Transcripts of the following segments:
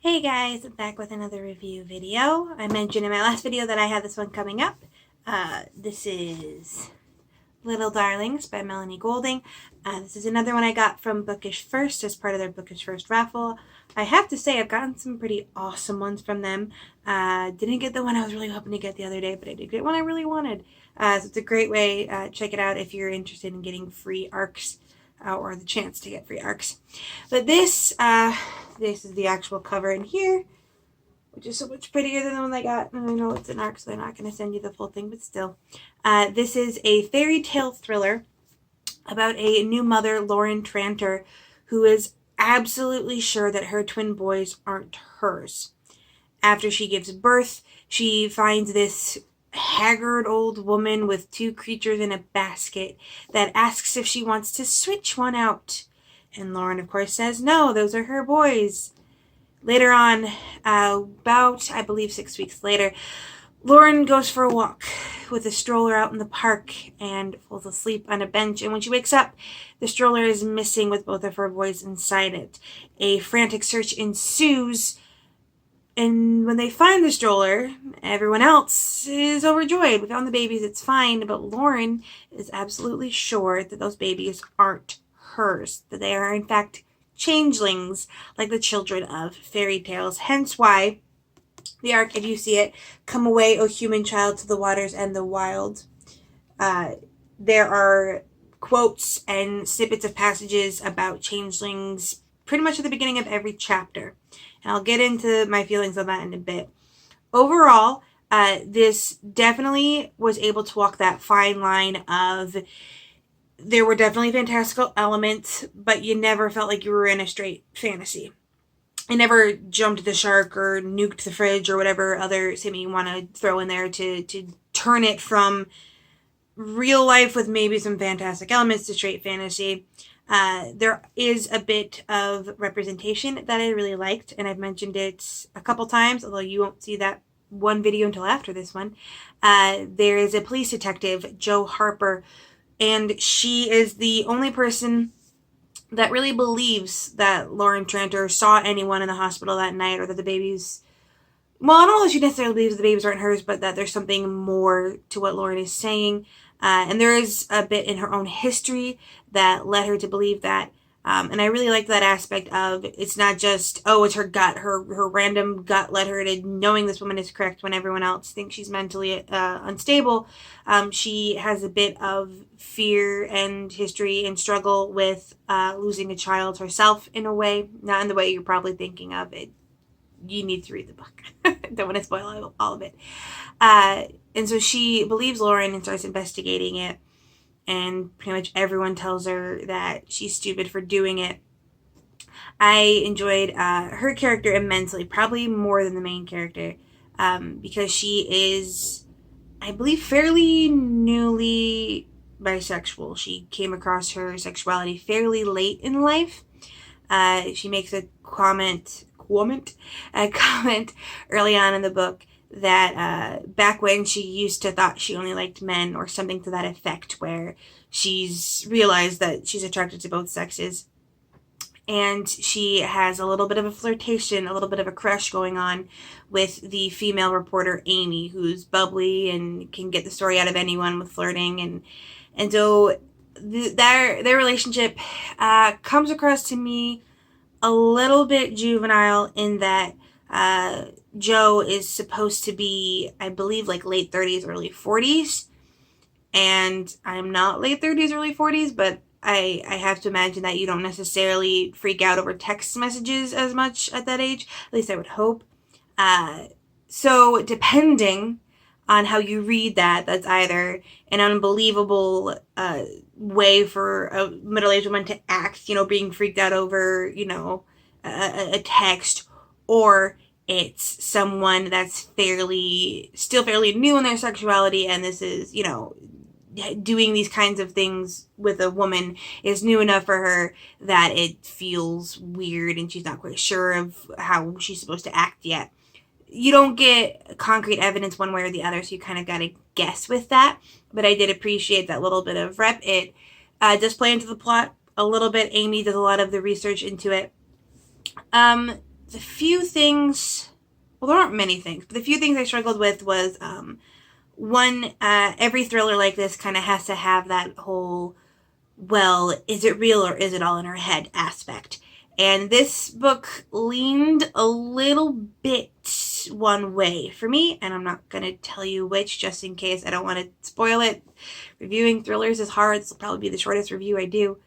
Hey guys, I'm back with another review video. I mentioned in my last video that I had this one coming up. This is Little Darlings by Melanie Golding. This is another one I got from Bookish First as part of their Bookish First raffle. I have to say I've gotten some pretty awesome ones from them. Didn't get the one I was really hoping to get the other day, but I did get one I really wanted. So it's a great way. Check it out if you're interested in getting free ARCs. Or the chance to get free ARCs. But this is the actual cover in here, which is so much prettier than the one I got. And I know it's an ARC, so they're not going to send you the full thing, but still. This is a fairy tale thriller about a new mother, Lauren Tranter, who is absolutely sure that her twin boys aren't hers. After she gives birth, she finds this haggard old woman with two creatures in a basket that asks if she wants to switch one out. And Lauren, of course, says no, those are her boys. Later on, about, I believe 6 weeks later, Lauren goes for a walk with a stroller out in the park and falls asleep on a bench. And when she wakes up, the stroller is missing with both of her boys inside it. A frantic search ensues. And when they find the stroller, everyone else is overjoyed. We found the babies, it's fine. But Lauren is absolutely sure that those babies aren't hers. That they are, in fact, changelings, like the children of fairy tales. Hence why the ARC, if you see it, "Come away, O human child, to the waters and the wild." There are quotes and snippets of passages about changelings pretty much at the beginning of every chapter. And I'll get into my feelings on that in a bit. Overall, this definitely was able to walk that fine line of there were definitely fantastical elements, but you never felt like you were in a straight fantasy. I never jumped the shark or nuked the fridge or whatever other statement you want to throw in there to turn it from real life with maybe some fantastic elements to straight fantasy. There is a bit of representation that I really liked, and I've mentioned it a couple times, although you won't see that one video until after this one. There is a police detective, Jo Harper, and she is the only person that really believes that Lauren Tranter saw anyone in the hospital that night, or that the babies... Well, I don't know if she necessarily believes the babies aren't hers, but that there's something more to what Lauren is saying. And there is a bit in her own history that led her to believe that. And I really like that aspect of it's not just, oh, it's her gut. Her random gut led her to knowing this woman is correct when everyone else thinks she's mentally unstable. She has a bit of fear and history and struggle with losing a child herself in a way. Not in the way you're probably thinking of it. You need to read the book. Don't want to spoil all of it. And so she believes Lauren and starts investigating it. And pretty much everyone tells her that she's stupid for doing it. I enjoyed her character immensely, probably more than the main character, because she is, I believe, fairly newly bisexual. She came across her sexuality fairly late in life. She makes a comment early on in the book that back when she used to thought she only liked men or something to that effect, where she's realized that she's attracted to both sexes. And she has a little bit of a flirtation, a little bit of a crush going on with the female reporter Amy, who's bubbly and can get the story out of anyone with flirting. And so their relationship comes across to me a little bit juvenile in that Jo is supposed to be, I believe, like late 30s, early 40s. And I'm not late 30s, early 40s, but I have to imagine that you don't necessarily freak out over text messages as much at that age. At least I would hope. So depending on how you read that, that's either an unbelievable way for a middle-aged woman to act, being freaked out over, a text, or it's someone that's still fairly new in their sexuality, and this is, doing these kinds of things with a woman is new enough for her that it feels weird and she's not quite sure of how she's supposed to act yet. You don't get concrete evidence one way or the other, so you kind of got to guess with that. But I did appreciate that little bit of rep. It does play into the plot a little bit. Amy does a lot of the research into it. the few things, well, there aren't many things, but the few things I struggled with was, one, every thriller like this kind of has to have that whole, well, is it real or is it all in her head aspect? And this book leaned a little bit one way for me, and I'm not going to tell you which just in case I don't want to spoil it. Reviewing thrillers is hard. This will probably be the shortest review I do.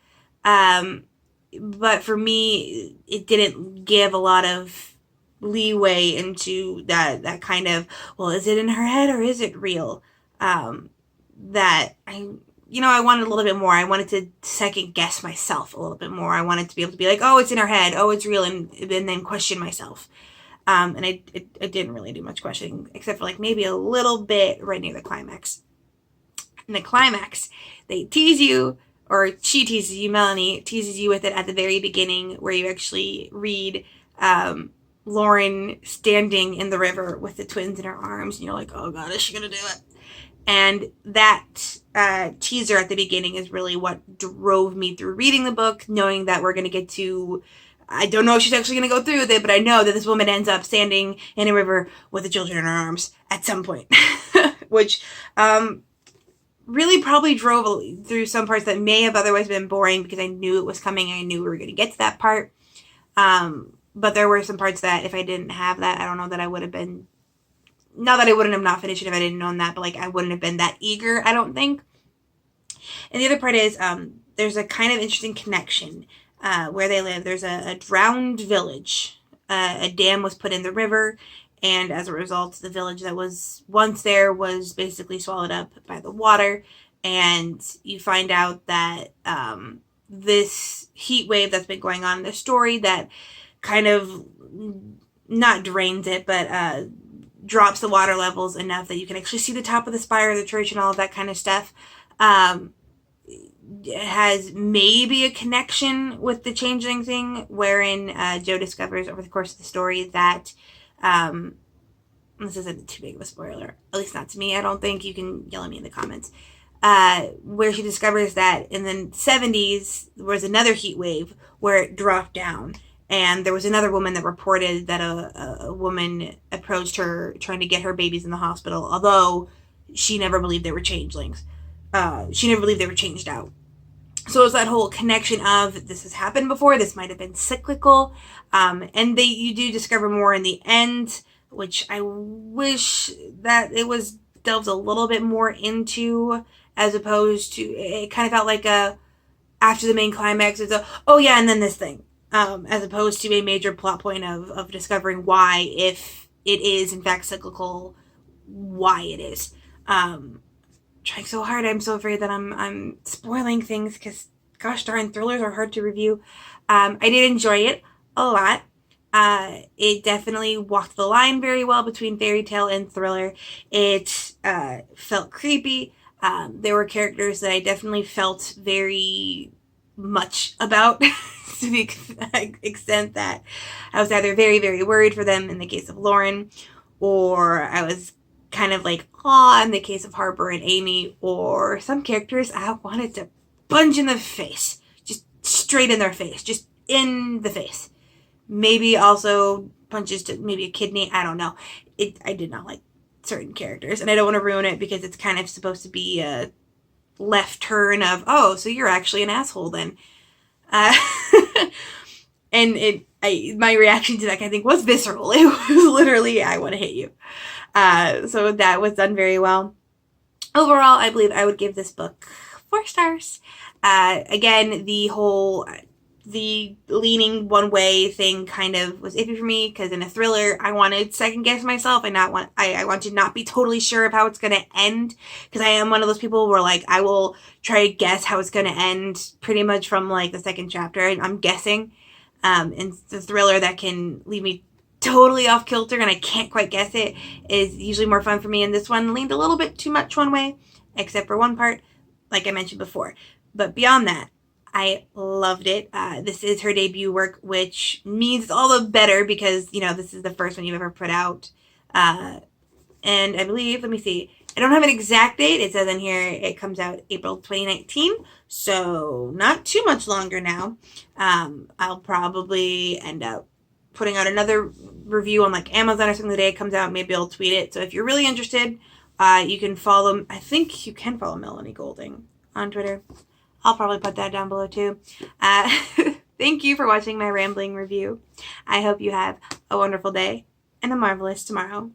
But for me, it didn't give a lot of leeway into that kind of, well, is it in her head or is it real? That I wanted a little bit more. I wanted to second guess myself a little bit more. I wanted to be able to be like, oh, it's in her head. Oh, it's real. And then question myself. And I didn't really do much questioning, except for like maybe a little bit right near the climax. In the climax, they tease you, or she teases you, Melanie teases you with it at the very beginning, where you actually read Lauren standing in the river with the twins in her arms, and you're like, oh God, is she gonna do it? And that teaser at the beginning is really what drove me through reading the book, knowing that we're gonna get to, I don't know if she's actually gonna go through with it, but I know that this woman ends up standing in a river with the children in her arms at some point, which really probably drove through some parts that may have otherwise been boring, because I knew it was coming. I knew we were going to get to that part. But there were some parts that if I didn't have that, I don't know that I would have been, not that I wouldn't have not finished it if I didn't know that, but like I wouldn't have been that eager, I don't think. And the other part is there's a kind of interesting connection where they live. There's a drowned village. A dam was put in the river, and as a result, the village that was once there was basically swallowed up by the water. And you find out that this heat wave that's been going on in the story that kind of not drains it, but drops the water levels enough that you can actually see the top of the spire of the church and all of that kind of stuff, has maybe a connection with the changeling thing, wherein Jo discovers over the course of the story that this isn't too big of a spoiler, at least not to me, I don't think. You can yell at me in the comments. Where she discovers that in the 70s there was another heat wave where it dropped down, and there was another woman that reported that a woman approached her trying to get her babies in the hospital, although she never believed they were changelings. She never believed they were changed out. So it's that whole connection of, this has happened before, this might have been cyclical, and you do discover more in the end, which I wish that it was delved a little bit more into, as opposed to, it kind of felt like after the main climax, it's oh yeah, and then this thing, as opposed to a major plot point of discovering why, if it is in fact cyclical, why it is. Trying so hard. I'm so afraid that I'm spoiling things, because gosh darn, thrillers are hard to review. I did enjoy it a lot. It definitely walked the line very well between fairy tale and thriller. It felt creepy. There were characters that I definitely felt very much about, to the extent that I was either very, very worried for them in the case of Lauren, or I was kind of like, aw, in the case of Harper and Amy, or some characters I wanted to punch in the face, just straight in their face, just in the face. Maybe also punches to maybe a kidney, I don't know. I did not like certain characters, and I don't want to ruin it, because it's kind of supposed to be a left turn of, oh, so you're actually an asshole then. And my reaction to that kind of thing was visceral. It was literally, I want to hit you. So that was done very well. Overall, I believe I would give this book 4 stars. Again, the leaning one way thing kind of was iffy for me, because in a thriller, I wanted second guess myself, and I want to not be totally sure of how it's going to end, because I am one of those people where like I will try to guess how it's going to end pretty much from like the second chapter, and I'm guessing. And the thriller that can leave me totally off kilter and I can't quite guess it is usually more fun for me, and this one leaned a little bit too much one way, except for one part, like I mentioned before. But beyond that, I loved it. This is her debut work, which means all the better, because, you know, this is the first one you've ever put out. And I believe, let me see, I don't have an exact date. It says in here it comes out April 2019, so not too much longer now. I'll probably end up putting out another review on like Amazon or something the day it comes out. Maybe I'll tweet it. So if you're really interested, you can follow, I think you can follow Melanie Golding on Twitter. I'll probably put that down below too. Thank you for watching my rambling review. I hope you have a wonderful day and a marvelous tomorrow.